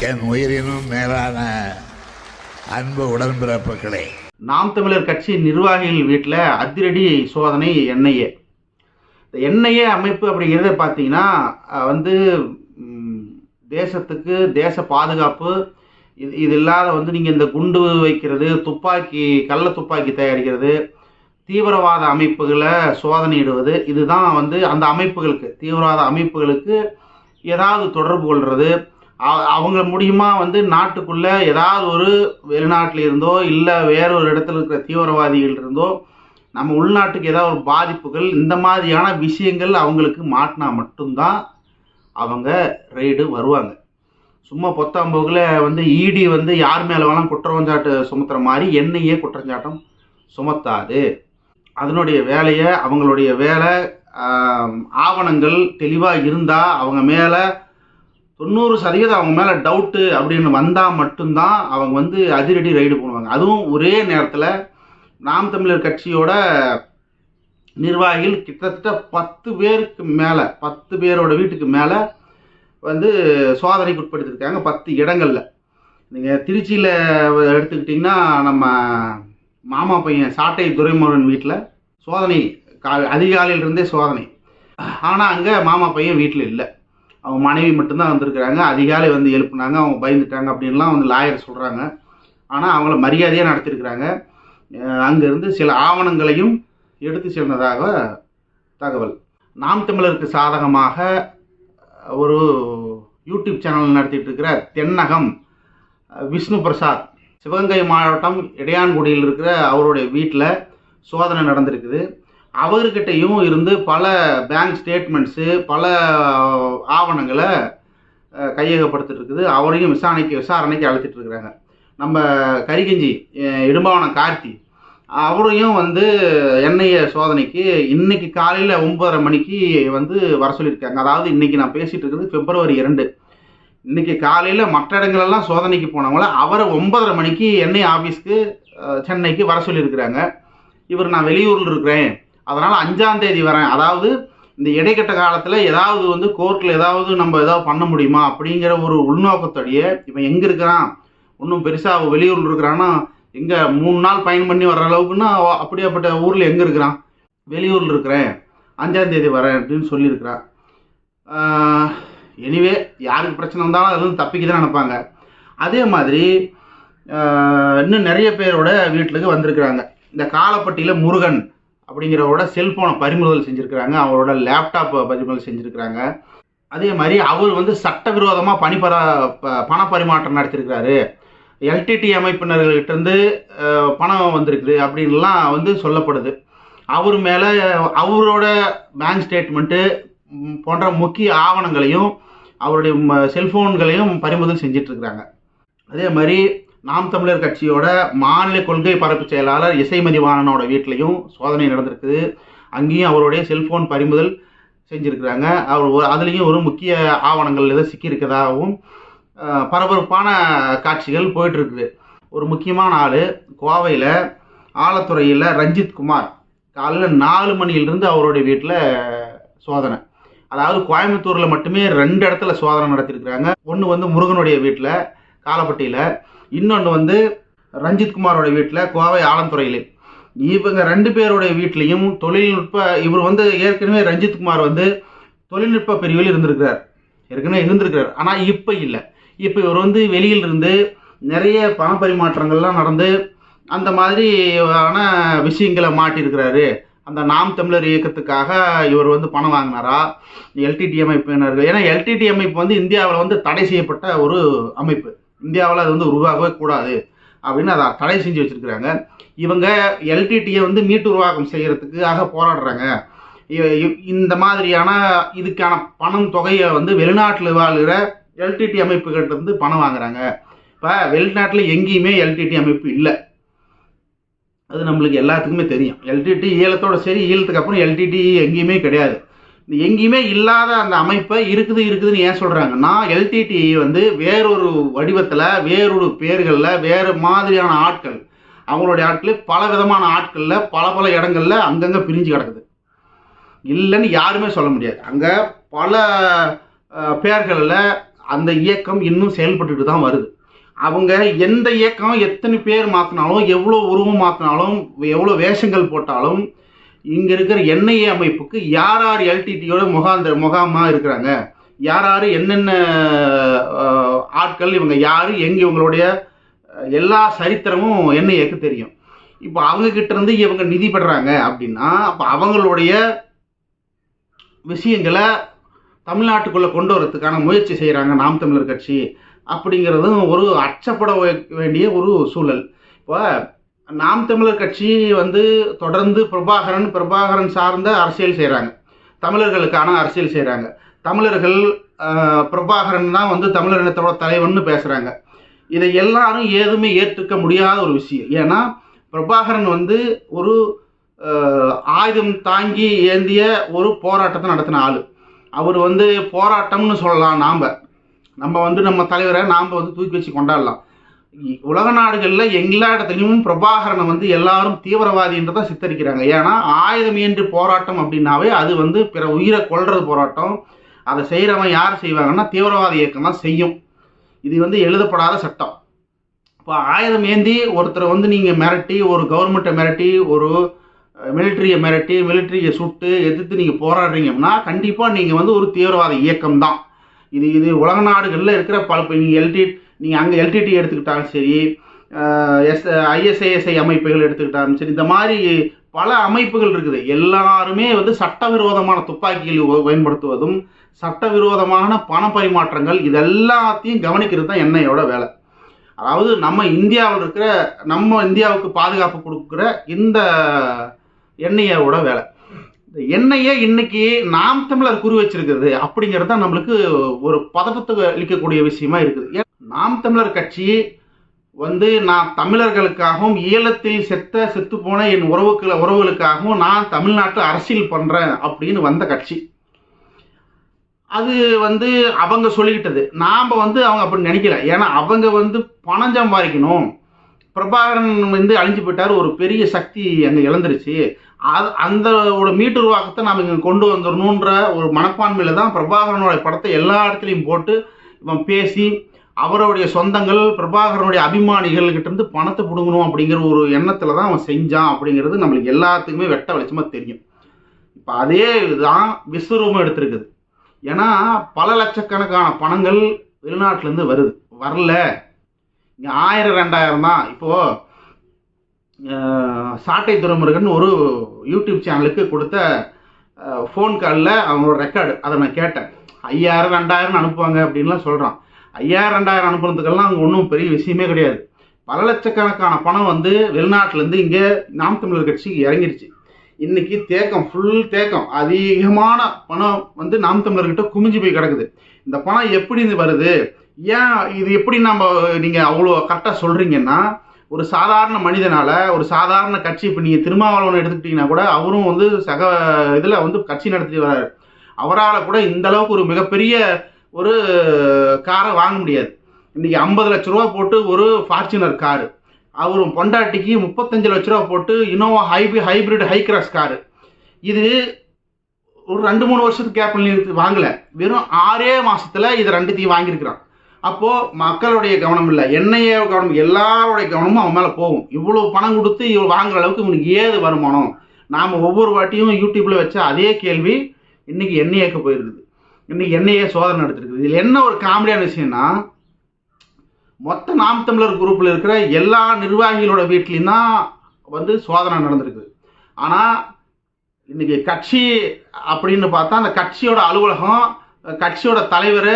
என் உயிரினும் மேலான அன்பு உடன்பிறப்புகளே, நாம் தமிழர் கட்சி நிர்வாகிகள் வீட்டில் அதிரடி சோதனை என்ஐஏ. இந்த என்ஐஏ அமைப்பு அப்படிங்கிறத பார்த்தீங்கன்னா தேசத்துக்கு தேச பாதுகாப்பு இது இல்லாத நீங்கள் இந்த குண்டு வைக்கிறது, துப்பாக்கி கள்ள துப்பாக்கி தயாரிக்கிறது, தீவிரவாத அமைப்புகளை சோதனையிடுவது, இதுதான் அந்த அமைப்புகளுக்கு தீவிரவாத அமைப்புகளுக்கு ஏதாவது தொடர்பு கொள்வது, அவங்க முடியுமா நாட்டுக்குள்ளே ஏதாவது ஒரு வெளிநாட்டில் இருந்தோ இல்லை வேற ஒரு இடத்துல இருக்கிற தீவிரவாதிகள் இருந்தோ நம்ம உள்நாட்டுக்கு ஏதாவது ஒரு பாதிப்புகள், இந்த மாதிரியான விஷயங்கள் அவங்களுக்கு மாட்டினா மட்டும்தான் அவங்க ரெய்டு வருவாங்க. சும்மா பொத்தாம்போக்கில் இடி யார் மேலே வேணாலும் குற்றச்சாட்டு சுமத்துற மாதிரி என்ஐஏ குற்றச்சாட்டம் சுமத்தாது. அதனுடைய வேலையை அவங்களுடைய வேலை ஆவணங்கள் தெளிவாக இருந்தால் அவங்க மேலே 90% அவங்க மேலே டவுட்டு அப்படின்னு வந்தால் மட்டும்தான் அவங்க அதிரடி ரைடு பண்ணுவாங்க. அதுவும் ஒரே நேரத்தில் நாம் தமிழர் கட்சியோட நிர்வாகிகள் கிட்டத்தட்ட 10 பேருக்கு மேலே 10 பேரோட வீட்டுக்கு மேலே சோதனைக்கு உட்படுத்திருக்காங்க 10 இடங்களில். நீங்கள் திருச்சியில் எடுத்துக்கிட்டிங்கன்னா நம்ம மாமா பையன் சாட்டை துரைமுருகன் வீட்டில் சோதனை அதிகாலையிலிருந்தே சோதனை. ஆனால் அங்கே மாமா பையன் வீட்டில் இல்லை, அவங்க மனைவி மட்டும்தான் வந்திருக்கிறாங்க. அதிகாலை எழுப்புனாங்க, அவங்க பயந்துட்டாங்க அப்படின்லாம் லாயர் சொல்கிறாங்க. ஆனால் அவங்கள மரியாதையாக நடத்திருக்கிறாங்க. அங்கேருந்து சில ஆவணங்களையும் எடுத்து சென்றதாக தகவல். நாம் தமிழருக்கு சாதகமாக ஒரு யூடியூப் சேனல் நடத்திட்டு இருக்கிற தென்னகம் விஷ்ணு பிரசாத், சிவகங்கை மாவட்டம் இடையான்குடியில் இருக்கிற அவருடைய வீட்டில் சோதனை நடந்திருக்குது. அவர்கிட்டையும் இருந்து பல பேங்க் ஸ்டேட்மெண்ட்ஸு, பல ஆவணங்களை கையகப்படுத்திட்டு இருக்குது. அவரையும் விசாரணைக்கு அழைச்சிட்டு இருக்கிறாங்க. நம்ம கரிகஞ்சி இடும்பாவனம் கார்த்தி அவரையும் என்ஐஏ சோதனைக்கு இன்னைக்கு காலையில் 9:30 மணிக்கு வர சொல்லியிருக்காங்க. அதாவது இன்னைக்கு நான் பேசிகிட்டு இருக்கிறது February 2. இன்னைக்கு காலையில் மற்ற இடங்களெல்லாம் சோதனைக்கு போனவங்கள அவரை 9:30 மணிக்கு என்ஐஏ ஆஃபீஸ்க்கு சென்னைக்கு வர சொல்லியிருக்கிறாங்க. இவர் நான் வெளியூரில் இருக்கிறேன், அதனால் 5ஆம் தேதி வரேன். அதாவது இந்த இடைக்கட்ட காலத்தில் ஏதாவது கோர்ட்டில் ஏதாவது நம்ம ஏதாவது பண்ண முடியுமா அப்படிங்கிற ஒரு உள்நோக்கத்தோடைய இவன் எங்கே இருக்கிறான், ஒன்றும் பெருசாக வெளியூரில் இருக்கிறான்னா எங்கே 3 நாள் பயணம் பண்ணி வர்ற அளவுக்குன்னா அப்படியாப்பட்ட ஊரில் எங்கே இருக்கிறான், வெளியூரில் இருக்கிறேன் 5ஆம் தேதி வரேன் அப்படின்னு சொல்லியிருக்கிறான். எனிவே யாருக்கு பிரச்சனை வந்தாலும் அதுலேருந்து தப்பிக்க தான் நினைப்பாங்க. அதே மாதிரி இன்னும் நிறைய பேரோட வீட்டுக்கு வந்திருக்கிறாங்க. இந்த காலப்பட்டியில் முருகன் அப்படிங்கிறவரோட செல்ஃபோனை பறிமுதல் செஞ்சுருக்கிறாங்க, அவரோட லேப்டாப்பை பறிமுதல் செஞ்சுருக்கிறாங்க. அதே மாதிரி அவர் சட்டவிரோதமாக பண பரிமாற்றம் நடத்திருக்கிறாரு, எல்டிடி அமைப்பினர்கள்கிட்டருந்து பணம் வந்திருக்குது அப்படின்லாம் சொல்லப்படுது. அவர் மேலே அவரோட பேங்க் ஸ்டேட்மெண்ட்டு போன்ற முக்கிய ஆவணங்களையும் அவருடைய செல்ஃபோன்களையும் பறிமுதல் செஞ்சிட்ருக்கிறாங்க. அதே மாதிரி நாம் தமிழர் கட்சியோட மாநில கொள்கை பரப்பு செயலாளர் இசைமதிவாணனோட வீட்லேயும் சோதனை நடந்திருக்குது. அங்கேயும் அவருடைய செல்ஃபோன் பறிமுதல் செஞ்சுருக்கிறாங்க. அவர் அதுலேயும் ஒரு முக்கிய ஆவணங்கள் ஏதோ சிக்கியிருக்கிறதாகவும் பரபரப்பான காட்சிகள் போயிட்டுருக்குது. ஒரு முக்கியமான ஆள் கோவையில் ஆலத்துறையில் ரஞ்சித் குமார் காலையில் 4 மணியிலிருந்து அவருடைய வீட்டில் சோதனை. அதாவது கோயம்புத்தூரில் மட்டுமே 2 இடத்துல சோதனை நடத்தியிருக்கிறாங்க. ஒன்று முருகனுடைய வீட்டில் காலப்பட்டியில், இன்னொன்று ரஞ்சித் குமாரோட வீட்டில் கோவை ஆலந்துறையில். இவங்க 2 பேருடைய வீட்லேயும் தொழில்நுட்ப இவர் ஏற்கனவே ரஞ்சித் குமார் தொழில்நுட்ப பிரிவில் இருந்திருக்கிறார். ஆனால் இப்போ இல்லை. இப்போ இவர் வெளியில் இருந்து நிறைய பண பரிமாற்றங்கள்லாம் நடந்து அந்த மாதிரியான விஷயங்களை மாட்டியிருக்கிறாரு. அந்த நாம் தமிழர் இயக்கத்துக்காக இவர் பணம் வாங்கினாரா, எல்டிடி அமைப்பினர்கள், ஏன்னா எல்டிடி அமைப்பு இந்தியாவில் தடை செய்யப்பட்ட ஒரு அமைப்பு, இந்தியாவில் அது உருவாகவே கூடாது அப்படின்னு அதை தடை செஞ்சு வச்சுருக்கிறாங்க. இவங்க எல்டிடியை மீட்டு உருவாக்கம் செய்கிறதுக்காக போராடுறாங்க. இந்த மாதிரியான இதுக்கான பணம் தொகையை வெளிநாட்டில் வாழ்கிற எல்டிடி அமைப்புகிட்ட பணம் வாங்குறாங்க. இப்போ வெளிநாட்டில் எங்கேயுமே எல்டிடி அமைப்பு இல்லை, அது நம்மளுக்கு எல்லாத்துக்குமே தெரியும். எல்டிடி ஈழத்தோடு சரி, ஈழத்துக்கு அப்புறம் எல்டிடி எங்கேயுமே கிடையாது. எங்கேயுமே இல்லாத அந்த அமைப்பை இருக்குதுன்னு ஏன் சொல்கிறாங்கன்னா, எல்டிடி வேறொரு வடிவத்தில், வேறொரு பேர்களில், வேறு மாதிரியான ஆட்கள், அவங்களுடைய ஆட்கள் பல விதமான ஆட்களில் பல இடங்களில் அங்கங்கே பிரிஞ்சு கிடக்குது. இல்லைன்னு யாருமே சொல்ல முடியாது. அங்கே பல பேர்களில் அந்த இயக்கம் இன்னும் செயல்பட்டுட்டு தான் வருது. அவங்க எந்த இயக்கம் எத்தனை பேர் மாற்றினாலும், எவ்வளோ உருவம் மாற்றினாலும், எவ்வளோ வேஷங்கள் போட்டாலும், இங்கே இருக்கிற என்ஐஏ அமைப்புக்கு யார் யார் எல்டிடியோட முகாமாக இருக்கிறாங்க, யார் யார் என்னென்ன ஆட்கள், இவங்க யார், எங்கே இவங்களுடைய எல்லா சரித்திரமும் என்ஐஏக்கு தெரியும். இப்போ அவங்கக்கிட்ட இருந்து இவங்க நிதி பெறுறாங்க அப்படின்னா, அப்போ அவங்களுடைய விஷயங்களை தமிழ்நாட்டுக்குள்ளே கொண்டு வரதுக்கான முயற்சி செய்கிறாங்க நாம் தமிழர் கட்சி அப்படிங்கிறதும் ஒரு அச்சப்பட வேண்டிய ஒரு சூழல். இப்போ நாம் தமிழர் கட்சி தொடர்ந்து பிரபாகரன் சார்ந்த அரசியல் செய்கிறாங்க, தமிழர்களுக்கான அரசியல் செய்கிறாங்க. தமிழர்கள் பிரபாகரன் தான் தமிழர் இனத்தோட தலைவன்னு பேசுகிறாங்க. இதை எல்லாரும் ஏதுமே ஏற்றுக்க முடியாத ஒரு விஷயம். ஏன்னா பிரபாகரன் ஒரு ஆயுதம் தாங்கி ஏந்திய ஒரு போராட்டத்தை நடத்தின ஆள். அவர் போராட்டம்னு சொல்லலாம். நம்ம தலைவரை நாம் தூக்கி வச்சு கொண்டாடலாம். உலக நாடுகளில் எல்லா இடத்துலையும் பிரபாகரனை எல்லாரும் தீவிரவாதின்றதை சித்தரிக்கிறாங்க. ஏன்னா ஆயுதம் ஏந்தி போராட்டம் அப்படின்னாவே அது பிற உயிரை கொல்றது போராட்டம். அதை செய்கிறவன் யார் செய்வாங்கன்னா தீவிரவாத இயக்கம் தான் செய்யும். இது எழுதப்படாத சட்டம். இப்போ ஆயுதம் ஏந்தி ஒருத்தரை நீங்கள் மிரட்டி, ஒரு கவர்மெண்ட்டை மிரட்டி, ஒரு மிலிட்ரியை மிரட்டி, மிலிட்ரியை சுட்டு எதிர்த்து நீங்கள் போராடுறீங்கன்னா கண்டிப்பாக நீங்கள் ஒரு தீவிரவாத இயக்கம் தான். இது உலக நாடுகளில் இருக்கிற நீங்கள் அங்கே எல்டிடி எடுத்துக்கிட்டாலும் சரி, ISISI அமைப்புகள் எடுத்துக்கிட்டாலும் சரி, இந்த மாதிரி பல அமைப்புகள் இருக்குது. எல்லாருமே சட்டவிரோதமான துப்பாக்கிகள் பயன்படுத்துவதும், சட்டவிரோதமான பண பரிமாற்றங்கள், இதெல்லாத்தையும் கவனிக்கிறது தான் என்ஐயோட வேலை. அதாவது நம்ம இந்தியாவுக்கு பாதுகாப்பு கொடுக்குற இந்த என்ஐஏவோட வேலை. என்ஐஏ இன்னைக்கு நாம் தமிழர் குறி வச்சிருக்கிறது அப்படிங்கிறது தான் நம்மளுக்கு ஒரு பதட்டத்தை அளிக்கக்கூடிய விஷயமா இருக்குது. நாம் தமிழர் கட்சி நான் தமிழர்களுக்காகவும், ஈழத்தில் செத்து போன என் உறவுகளுக்காகவும் நான் தமிழ்நாட்டு அரசியல் பண்றேன் அப்படின்னு வந்த கட்சி. அது அவங்க சொல்லிக்கிட்டது. நாம் அவங்க அப்படி நினைக்கல. ஏன்னா அவங்க பணம் சம்பாதிக்கணும். பிரபாகரன் அழிஞ்சு போயிட்டார், ஒரு பெரிய சக்தி அங்கே இழந்துருச்சு, அந்த ஒரு மீட்டுருவாக்கத்தை நாம் இங்கே கொண்டு வந்துடணுன்ற ஒரு மனப்பான்மையில் தான் பிரபாகரனோட படத்தை எல்லா இடத்துலையும் போட்டு இவன் பேசி, அவருடைய சொந்தங்கள் பிரபாகரனுடைய அபிமானிகள்கிட்ட இருந்து பணத்தை பிடுங்கணும் அப்படிங்கிற ஒரு எண்ணத்தில் தான் அவன் செஞ்சான் அப்படிங்கிறது நம்மளுக்கு எல்லாத்துக்குமே வெட்ட வெளிச்சமாக தெரியும். இப்போ அதே இதுதான் விஸ்வரூபம் எடுத்திருக்குது. ஏன்னா பல லட்சக்கணக்கான பணங்கள் வெளிநாட்டிலேருந்து வரல. இங்கே 1000-2000 தான். இப்போது சாட்டை துரைமுருகன் ஒரு யூடியூப் சேனலுக்கு கொடுத்த ஃபோன் காலில் அவனோட ரெக்கார்டு, அதை நான் கேட்டேன். 5000-2000 அனுப்புவாங்க அப்படின்லாம் சொல்கிறான். 5000-2000 அனுப்புறதுக்கெல்லாம் அங்கே ஒன்றும் பெரிய விஷயமே கிடையாது. பல லட்சக்கணக்கான பணம் வெளிநாட்டிலேருந்து இங்கே நாம் தமிழர் கட்சிக்கு இறங்கிடுச்சு. இன்னைக்கு ஃபுல் தேக்கம், அதிகமான பணம் நாம் தமிழர்கிட்ட குமிஞ்சு போய் கிடக்குது. இந்த பணம் எப்படி வருது, ஏன் இது எப்படி நீங்கள் அவ்வளோ கரெக்டாக சொல்கிறீங்கன்னா, ஒரு சாதாரண மனிதனால், ஒரு சாதாரண கட்சி, இப்போ நீங்கள் திருமாவளவன் எடுத்துக்கிட்டிங்கன்னா கூட அவரும் சக இதில் கட்சி நடத்திட்டு வர்றாரு. அவரால் கூட இந்த அளவுக்கு ஒரு மிகப்பெரிய ஒரு காரை வாங்க முடியாது. இன்றைக்கி 50 லட்ச ரூபா போட்டு ஒரு ஃபார்ச்சுனர் காரு, அவரும் பொண்டாட்டிக்கு 35 லட்ச ரூபா போட்டு Innova hybrid high cross car. இது ஒரு 2-3 வருஷத்துக்கு கேப் வாங்கலை, வெறும் 6 மாதத்தில் இதை 2த்தையும் வாங்கியிருக்கிறான். அப்போது மக்களுடைய கவனம் இல்லை, என்ஐஏ கவனம், எல்லாருடைய கவனமும் அவன் மேலே போகும். இவ்வளோ பணம் கொடுத்து இவ்வளோ வாங்குற அளவுக்கு இவனுக்கு ஏது வருமானம்? நாம் ஒவ்வொரு வாட்டியும் யூடியூப்பில் வச்ச அதே கேள்வி இன்றைக்கி என்ஐஏக்கு போயிருக்குது. இன்றைக்கி என்ஐஏ சோதனை எடுத்துருக்குது. இதில் என்ன ஒரு காமெடியான விஷயம்னா, மொத்த நாம் தமிழர் குரூப்பில் இருக்கிற எல்லா நிர்வாகிகளோட வீட்லேயும் தான் சோதனை நடந்திருக்குது. ஆனால் இன்றைக்கி கட்சி அப்படின்னு பார்த்தா அந்த கட்சியோட அலுவலகம், கட்சியோட தலைவர்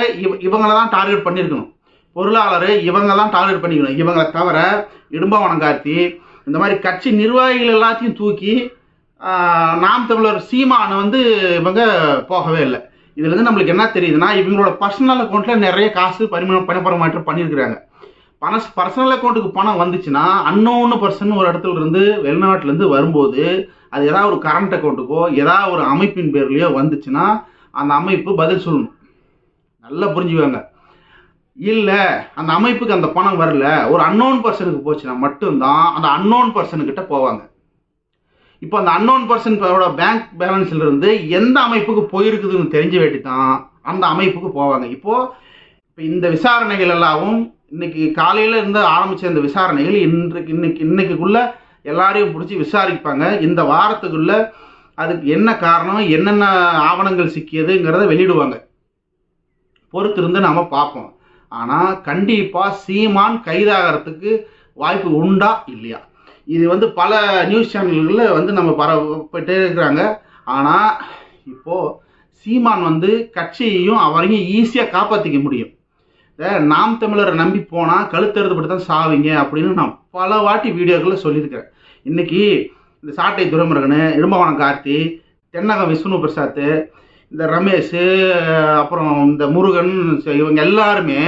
இவங்களை தான் டார்கெட் பண்ணியிருக்கணும், பொருளாளர் இவங்க தான் டார்கெட் பண்ணிக்கணும். இவங்களை தவிர இடும்பவனம் கார்த்தி, இந்த மாதிரி கட்சி நிர்வாகிகள் எல்லாத்தையும் தூக்கி நாம் தமிழர் சீமான் இவங்க போகவே இல்லை. இதுலேருந்து நம்மளுக்கு என்ன தெரியுதுன்னா, இவங்களோட பர்சனல் அக்கௌண்ட்டில் நிறைய காசு பணப்பரிமாற்றம் பண்ணியிருக்கிறாங்க. பர்சனல் அக்கௌண்ட்டுக்கு பணம் வந்துச்சுன்னா, அன்னோன்னு பர்சன் ஒரு இடத்துல இருந்து வெளிநாட்டிலேருந்து வரும்போது அது ஏதாவது ஒரு கரண்ட் அக்கௌண்ட்டுக்கோ ஏதாவது ஒரு அமைப்பின் பேர்லையோ வந்துச்சுன்னா அந்த அமைப்பு பதில் சொல்லணும். நல்லா புரிஞ்சுக்குவாங்க. இல்லை அந்த அமைப்புக்கு அந்த பணம் வரல, ஒரு அன்னோன் பர்சனுக்கு போச்சுன்னா மட்டும்தான் அந்த அன்னோன் பர்சனுக்கிட்ட போவாங்க. இப்போ அந்த அன்னோன் பர்சனோட பேங்க் பேலன்ஸ்ல இருந்து எந்த அமைப்புக்கு போயிருக்குதுன்னு தெரிஞ்ச வேண்டி தான் அந்த அமைப்புக்கு போவாங்க. இப்போ இப்போ இந்த விசாரணைகள் எல்லாவும் இன்னைக்கு காலையில் இருந்து ஆரம்பித்த இந்த விசாரணைகள் இன்னைக்குள்ள எல்லாரையும் பிடிச்சி விசாரிப்பாங்க. இந்த வாரத்துக்குள்ள அதுக்கு என்ன காரணம், என்னென்ன ஆவணங்கள் சிக்கியதுங்கிறத வெளியிடுவாங்க. பொறுத்திருந்து நாம் பார்ப்போம். ஆனால் கண்டிப்பாக சீமான் கைதாகிறதுக்கு வாய்ப்பு உண்டா இல்லையா? இது பல நியூஸ் சேனல்களில் நம்ம பரப்பிட்டே இருக்கிறாங்க. ஆனால் இப்போது சீமான் கட்சியையும் அவரையும் ஈஸியாக காப்பாற்றிக்க முடியும். நாம் தமிழரை நம்பி போனால் கழுத்தறுத்துப்பட்டு தான் சாவிங்க அப்படின்னு நான் பல வாட்டி வீடியோக்களில் சொல்லியிருக்கிறேன். இன்றைக்கி இந்த சாட்டை துரைமுருகன், இடும்பவனம் கார்த்தி, தென்னகம் விஷ்ணு பிரசாத், இந்த ரமேஷ், அப்புறம் இந்த முருகன், இவங்க எல்லாருமே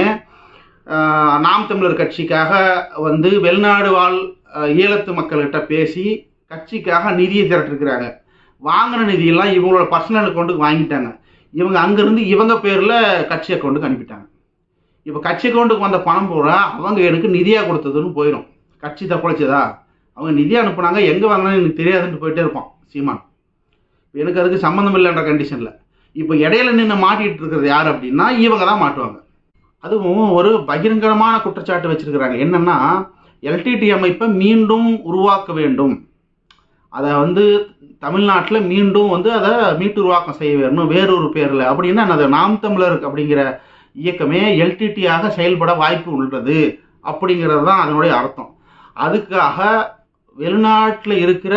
நாம் தமிழர் கட்சிக்காக வெளிநாடு வாழ் ஈழத்து மக்கள்கிட்ட பேசி கட்சிக்காக நிதியை திரட்டிருக்கிறாங்க. வாங்கின நிதியெல்லாம் இவங்களோட பர்சனல் அக்கௌண்ட்டுக்கு வாங்கிட்டாங்க. இவங்க அங்கேருந்து இவங்க பேரில் கட்சி அக்கௌண்ட்டுக்கு அனுப்பிட்டாங்க. இப்போ கட்சி அக்கௌண்ட்டுக்கு வந்த பணம் பூரா அவங்க எனக்கு நிதியாக கொடுத்ததுன்னு போயிடும். கட்சி தப்பழைச்சதா? அவங்க நிதியாக அனுப்புனாங்க, எங்கே வாங்கினாலும் எனக்கு தெரியாதுன்னு போயிட்டே இருப்பான் சீமான். எனக்கு அதுக்கு சம்மந்தம் இல்லைன்ற கண்டிஷனில் இப்போ இடையில நின்று மாட்டிகிட்டு இருக்கிறது யார் அப்படின்னா இவங்க தான் மாட்டுவாங்க. அதுவும் ஒரு பகிரங்கமான குற்றச்சாட்டு வச்சுருக்கிறாங்க. என்னென்னா எல்டிடி அமைப்பை மீண்டும் உருவாக்க வேண்டும், அதை தமிழ்நாட்டில் மீண்டும் அதை மீட்டு உருவாக்கம் செய்ய வேணும் வேறொரு பேரில் அப்படின்னா அது நாம் தமிழர் அப்படிங்கிற இயக்கமே எல்டிடியாக செயல்பட வாய்ப்பு உள்ளது அப்படிங்கிறது தான் அதனுடைய அர்த்தம். அதுக்காக வெளிநாட்டில் இருக்கிற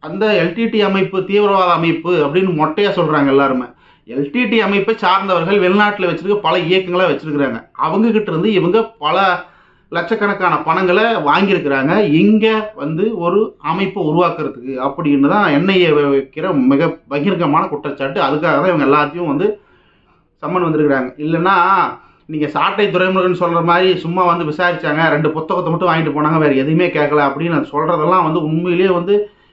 அந்த எல்டிடி அமைப்பு தீவிரவாத அமைப்பு அப்படின்னு மொட்டையாக சொல்கிறாங்க எல்லாருமே. எல்டிடி அமைப்பை சார்ந்தவர்கள் வெளிநாட்டில் வச்சுருக்க பல இயக்கங்களை வச்சுருக்கிறாங்க. அவங்கக்கிட்ட இருந்து இவங்க பல லட்சக்கணக்கான பணங்களை வாங்கியிருக்கிறாங்க இங்கே ஒரு அமைப்பை உருவாக்குறதுக்கு அப்படின்னு தான் என்ஐஏ வைக்கிற மிக பகிரங்கமான குற்றச்சாட்டு. அதுக்காக தான் இவங்க எல்லாத்தையும் சம்மன் வந்திருக்கிறாங்க. இல்லைன்னா நீங்கள் சாட்டை துரைமுருகன் சொல்கிற மாதிரி சும்மா விசாரித்தாங்க, 2 புத்தகத்தை மட்டும் வாங்கிட்டு போனாங்க, வேறு எதுவுமே கேட்கல அப்படின்னு சொல்கிறதெல்லாம் உண்மையிலேயே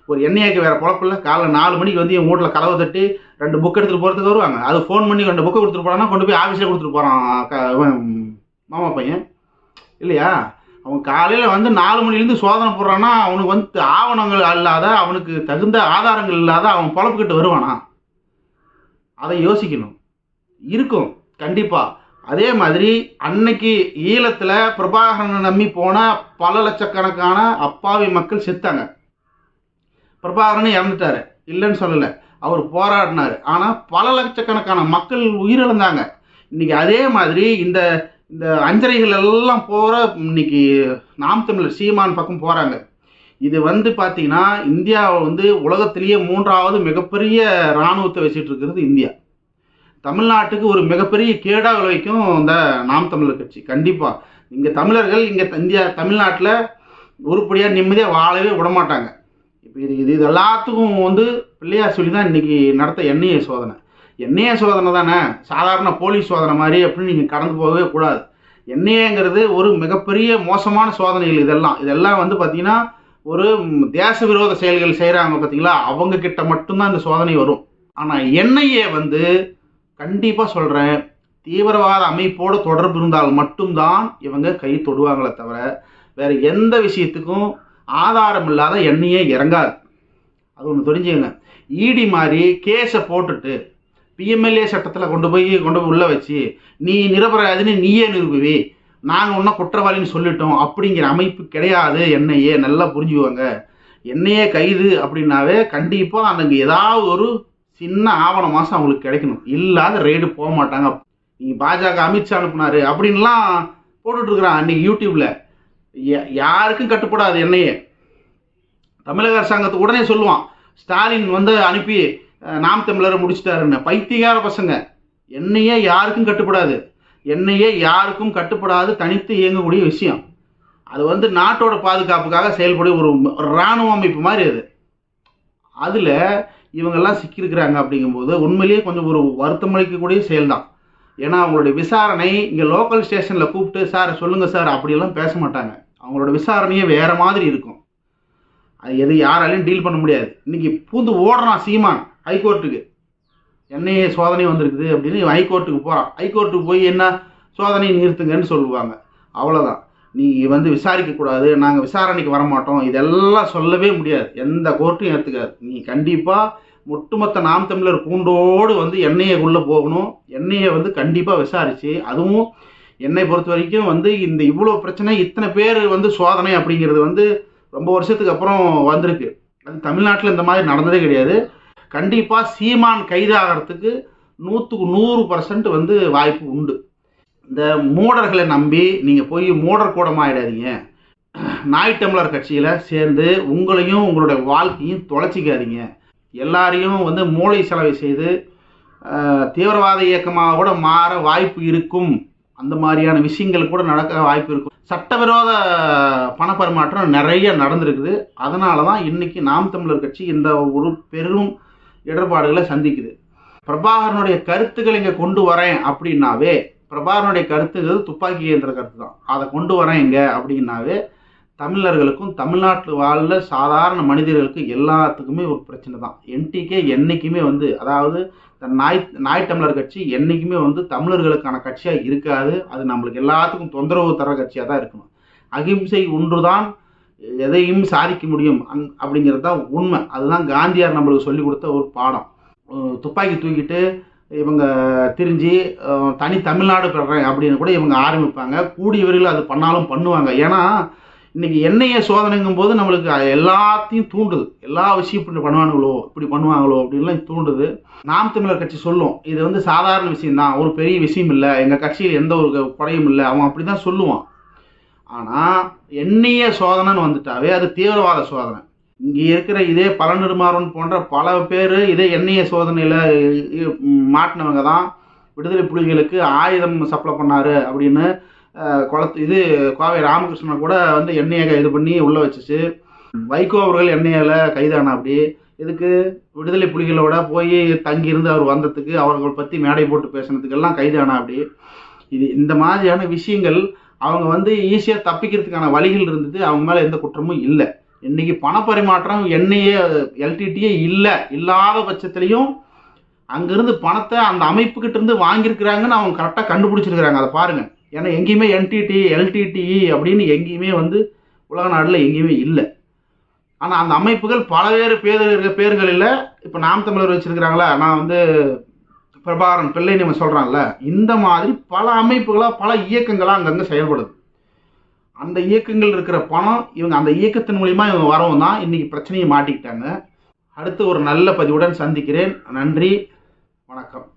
ஒரு எண்ணெய்க்கு வேறு குழப்பில்ல. காலைல 4 மணிக்கு என் வீட்டில் கதவை தட்டி 2 புக் எடுத்துகிட்டு போகிறதுக்கு வருவாங்க. அது ஃபோன் பண்ணி 2 புக்கை கொடுத்துட்டு போகிறான்னா கொண்டு போய் ஆஃபீஸில் கொடுத்துட்டு போகிறான் மாமா பையன் இல்லையா? அவன் காலையில் 4 மணிலேருந்து சோதனை போடுறான்னா அவனுக்கு ஆவணங்கள் இல்லாத, அவனுக்கு தகுந்த ஆதாரங்கள் இல்லாத அவன் பொழப்புக்கிட்டு வருவானா? அதை யோசிக்கணும். இருக்கும் கண்டிப்பாக. அதே மாதிரி அன்னைக்கு ஈழத்தில் பிரபாகரனை நம்பி போன பல லட்சக்கணக்கான அப்பாவி மக்கள் செத்தாங்க. பிரபாகரன் இறந்துட்டாரு, இல்லைன்னு சொல்லலை, அவர் போராடினார். ஆனால் பல லட்சக்கணக்கான மக்கள் உயிரிழந்தாங்க. இன்னைக்கு அதே மாதிரி இந்த இந்த அஞ்சரைகள் எல்லாம் போகிற இன்னைக்கு நாம் தமிழர் சீமான் பக்கம் போகிறாங்க. இது பார்த்தீங்கன்னா இந்தியாவை உலகத்திலேயே 3வது மிகப்பெரிய இராணுவத்தை வச்சுட்டு இருக்கிறது இந்தியா. தமிழ்நாட்டுக்கு ஒரு மிகப்பெரிய கேடாக விளைவிக்கும் இந்த நாம் தமிழர் கட்சி. கண்டிப்பாக இங்கே தமிழர்கள் தமிழ்நாட்டில் உருப்படியாக நிம்மதியாக வாழவே விடமாட்டாங்க. இப்போ இது எல்லாத்துக்கும் பிள்ளையார் சொல்லி தான் இன்றைக்கி நடத்த என்ஐஏ சோதனை. என்ஐஏ சோதனை தானே, சாதாரண போலீஸ் சோதனை மாதிரி அப்படின்னு நீங்கள் கடந்து போகவே கூடாது. என்ஐஏங்கிறது ஒரு மிகப்பெரிய மோசமான சோதனைகள். இதெல்லாம் பார்த்தீங்கன்னா ஒரு தேச விரோத செயல்கள் செய்கிறாங்க பார்த்தீங்களா, அவங்க கிட்ட மட்டும்தான் இந்த சோதனை வரும். ஆனால் என்ஐஏ கண்டிப்பாக சொல்கிறேன், தீவிரவாத அமைப்போடு தொடர்பு இருந்தால் மட்டும்தான் இவங்க கை தொடுவாங்களே தவிர வேறு எந்த விஷயத்துக்கும் ஆதாரம் இல்லாத என்ஐஏ இறங்காது. அது ஒன்று தெரிஞ்சுங்க. இடி மாதிரி கேஸை போட்டுட்டு பிஎம்எல்ஏ சட்டத்தில் கொண்டு போய் உள்ளே வச்சு நீ நிரபராதின்னு நீயே நிரூபி, நாங்கள் ஒன்றும் குற்றவாளின்னு சொல்லிட்டோம் அப்படிங்கிற அமைப்பு கிடையாது என்ஐஏ. நல்லா புரிஞ்சுக்குவாங்க. என்ஐஏ கைது அப்படின்னாவே கண்டிப்பாக அங்கே ஏதாவது ஒரு சின்ன ஆவண மாதம் அவங்களுக்கு கிடைக்கணும், இல்லாத ரெய்டு போக மாட்டாங்க. நீங்கள் பாஜக அமித்ஷா அனுப்புனாரு அப்படின்லாம் போட்டுட்ருக்குறான் அன்றைக்கி யூடியூப்பில். யாருக்கும் கட்டுப்படாது என்ஐஏ. தமிழக அரசாங்கத்துக்கு உடனே சொல்லுவான், ஸ்டாலின் அனுப்பி நாம் தமிழரை முடிச்சிட்டாருன்னு. பைத்தியகார பசங்க. என்ஐஏ யாருக்கும் கட்டுப்படாது. என்ஐஏ யாருக்கும் கட்டுப்படாது, தனித்து இயங்கக்கூடிய விஷயம். அது நாட்டோட பாதுகாப்புக்காக செயல்படும் ஒரு இராணுவ அமைப்பு மாதிரி. அதில் இவங்கெல்லாம் சிக்கியிருக்கிறாங்க. அப்படிங்கும்போது உண்மையிலேயே கொஞ்சம் ஒரு வருத்தம் அளிக்கக்கூடிய செயல்தான். ஏன்னா அவங்களுடைய விசாரணை இங்கே லோக்கல் ஸ்டேஷனில் கூப்பிட்டு சார் சொல்லுங்கள் சார் அப்படியெல்லாம் பேச மாட்டாங்க. அவங்களோட விசாரணையே வேறு மாதிரி இருக்கும். அது யாராலையும் டீல் பண்ண முடியாது. இன்றைக்கி பூந்து ஓடுறான் சீமான் ஹைகோர்ட்டுக்கு. என்ஐஏ சோதனை வந்திருக்குது அப்படின்னு ஹைகோர்ட்டுக்கு போகிறான். ஹைகோர்ட்டுக்கு போய் என்ன சோதனையை நிறுத்துங்கன்னு சொல்லுவாங்க. அவ்வளோதான். நீ விசாரிக்கக்கூடாது, நாங்கள் விசாரணைக்கு வரமாட்டோம், இதெல்லாம் சொல்லவே முடியாது. எந்த கோர்ட்டும் ஏற்றுக்காது. நீ கண்டிப்பாக ஒட்டுமொத்த நாம் தமிழர் கூண்டோடு என்ஐஏக்குள்ளே போகணும். என்ஐஏ கண்டிப்பாக விசாரித்து, அதுவும் என்னை பொறுத்த வரைக்கும் வந்து இந்த இவ்வளோ பிரச்சனை, இத்தனை பேர் வந்து சோதனை அப்படிங்கிறது வந்து ரொம்ப வருஷத்துக்கு அப்புறம் வந்திருக்கு. அது தமிழ்நாட்டில் இந்த மாதிரி நடந்ததே கிடையாது. கண்டிப்பாக சீமான் கைதாகிறதுக்கு 100க்கு 100% வந்து வாய்ப்பு உண்டு. இந்த மூடர்களை நம்பி நீங்கள் போய் மூடர் கூடமாயிடாதீங்க. நாய் டம்ளர் கட்சியில் சேர்ந்து உங்களையும் உங்களுடைய வாழ்க்கையும் தொலைச்சிக்காதீங்க. எல்லாரையும் வந்து மூளை செலவை செய்து தீவிரவாத இயக்கமாக கூட மாற வாய்ப்பு இருக்கும். அந்த மாதிரியான விஷயங்கள் கூட நடக்க வாய்ப்பு இருக்கும். சட்டவிரோத பணப்பரிமாற்றம் நிறைய நடந்திருக்குது. அதனால தான் இன்னைக்கு நாம் தமிழர் கட்சி இந்த ஒரு பெரும் இடர்பாடுகளை சந்திக்குது. பிரபாகரனுடைய கருத்துக்களை இங்கே கொண்டு வரேன் அப்படின்னாவே, பிரபாகரனுடைய கருத்துக்கள் துப்பாக்கி ஏந்திர கருத்து தான். அதை கொண்டு வரேன் இங்கே அப்படின்னாவே தமிழர்களுக்கும் தமிழ்நாட்டில் வாழ்ல சாதாரண மனிதர்களுக்கு எல்லாத்துக்குமே ஒரு பிரச்சனை தான். என்டிகே என்றைக்குமே வந்து, அதாவது நாய் டம்ளர் கட்சி என்றைக்குமே வந்து தமிழர்களுக்கான கட்சியாக இருக்காது. அது நம்மளுக்கு எல்லாத்துக்கும் தொந்தரவு தர கட்சியாக தான் இருக்கணும். அகிம்சை ஒன்றுதான் எதையும் சாதிக்க முடியும் அப்படிங்கிறது தான் உண்மை. அதுதான் காந்தியார் நம்மளுக்கு சொல்லிக் கொடுத்த ஒரு பாடம். துப்பாக்கி தூக்கிட்டு இவங்க திரிஞ்சு தனி தமிழ்நாடு பெறேன் அப்படின்னு கூட இவங்க ஆரம்பிப்பாங்க. கூடிய விரைவில் அது பண்ணாலும் பண்ணுவாங்க. ஏன்னா இன்னைக்கு எண்ணெயை சோதனைங்கும் போது நம்மளுக்கு எல்லாத்தையும் தூண்டுது. எல்லா விஷயம் இப்படி பண்ணுவாங்களோ அப்படின்லாம் தூண்டுது. நாம் தமிழர் கட்சி சொல்லும், இது வந்து சாதாரண விஷயம் தான், ஒரு பெரிய விஷயம் இல்லை, எங்கள் கட்சியில் எந்த ஒரு குறையும் இல்லை, அவன் அப்படி தான் சொல்லுவான். ஆனால் எண்ணெய சோதனைன்னு வந்துட்டாவே அது தீவிரவாத சோதனை. இங்கே இருக்கிற இதே பழநெடுமாறன் போன்ற பல பேர் இதே எண்ணெய சோதனையில் மாட்டினவங்க தான் விடுதலை புலிகளுக்கு ஆயுதம் சப்ளை பண்ணார் அப்படின்னு இது கோவை ராமகிருஷ்ணனை கூட வந்து எண்ணெயை இது பண்ணி உள்ளே வச்சுச்சு. வைகோ அவர்கள் எண்ணெயில் கைதானா. அப்படி இதுக்கு விடுதலை புலிகளோட போய் தங்கியிருந்து அவர் வந்ததுக்கு, அவர்கள் பற்றி மேடை போட்டு பேசுனதுக்கெல்லாம் கைதானா. அப்படி இந்த மாதிரியான விஷயங்கள் அவங்க வந்து ஈஸியாக தப்பிக்கிறதுக்கான வழிகள் இருந்தது. அவங்க மேலே எந்த குற்றமும் இல்லை. இன்றைக்கி பணப்பரிமாற்றம் எண்ணெயே எல்டிடியே இல்லாத பட்சத்துலேயும் அங்கேருந்து பணத்தை அந்த அமைப்புக்கிட்ட இருந்து வாங்கியிருக்கிறாங்கன்னு அவங்க கரெக்டாக கண்டுபிடிச்சிருக்கிறாங்க. அதை பாருங்கள். ஏன்னா எங்கேயுமே என்டிடி எல்டிடிஇ அப்படின்னு எங்கேயுமே வந்து உலக நாட்டில் எங்கேயுமே இல்லை. ஆனால் அந்த அமைப்புகள் பலவேறு பேர்களில் இப்போ நாம் தமிழர் வச்சுருக்கிறாங்களா, நான் வந்து பிரபாகரன் பிள்ளை நம்ம சொல்கிறாங்கல்ல, இந்த மாதிரி பல அமைப்புகளாக பல இயக்கங்களாக அங்கங்கே செயல்படுது. அந்த இயக்கங்கள் இருக்கிற பணம் இவங்க அந்த இயக்கத்தின் மூலிமா இவங்க வரவும் தான் இன்றைக்கி பிரச்சனையை மாட்டிக்கிட்டாங்க. அடுத்து ஒரு நல்ல பதிவுடன் சந்திக்கிறேன். நன்றி, வணக்கம்.